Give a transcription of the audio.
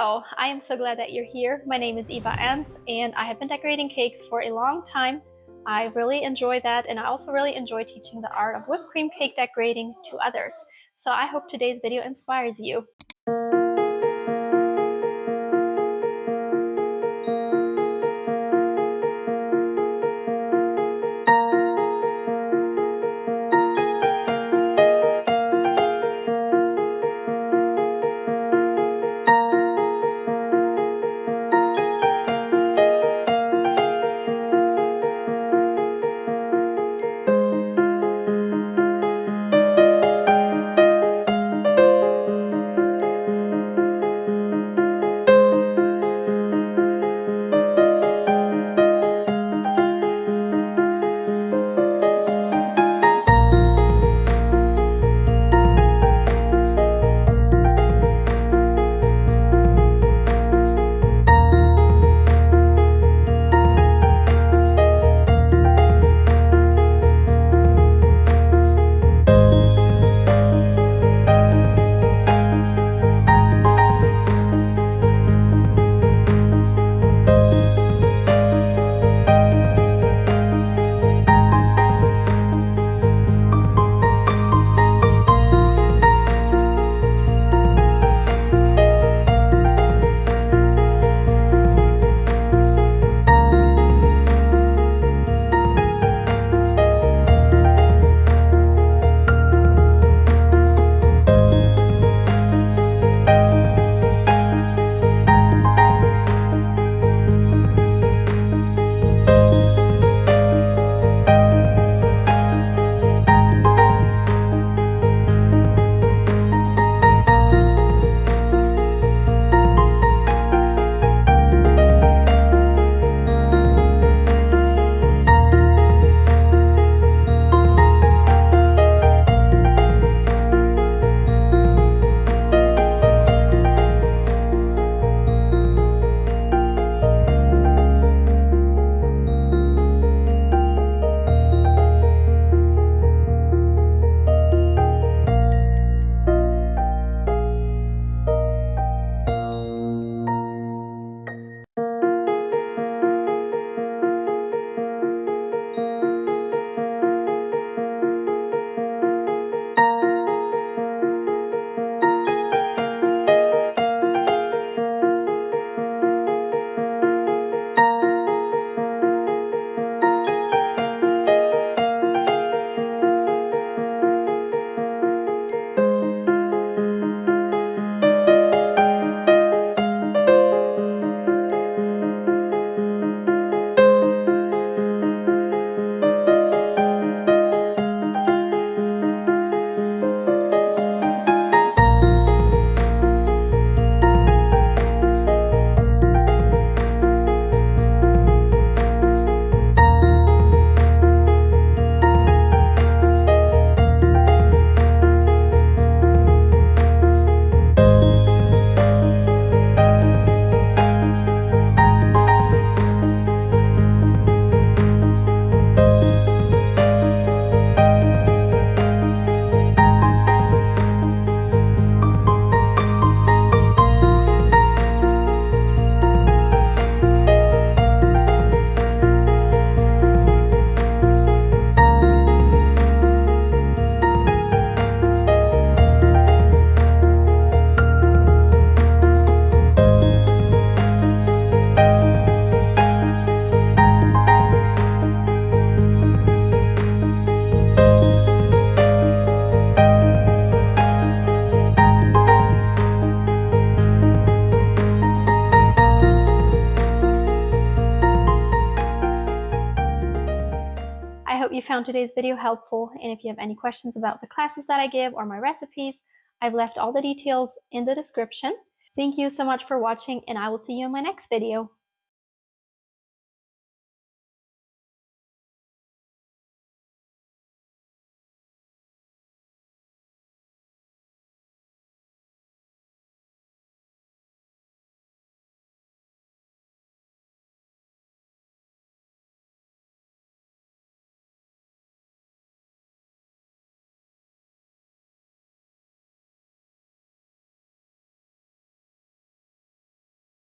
Hello, I am so glad that you're here. My name is Eva Enns, and I have been decorating cakes for a long time. I really enjoy that, and I also really enjoy teaching the art of whipped cream cake decorating to others. So I hope today's video inspires you. I hope you found today's video helpful, and if you have any questions about the classes that I give or my recipes, I've left all the details in the description. Thank you so much for watching, and I will see you in my next video.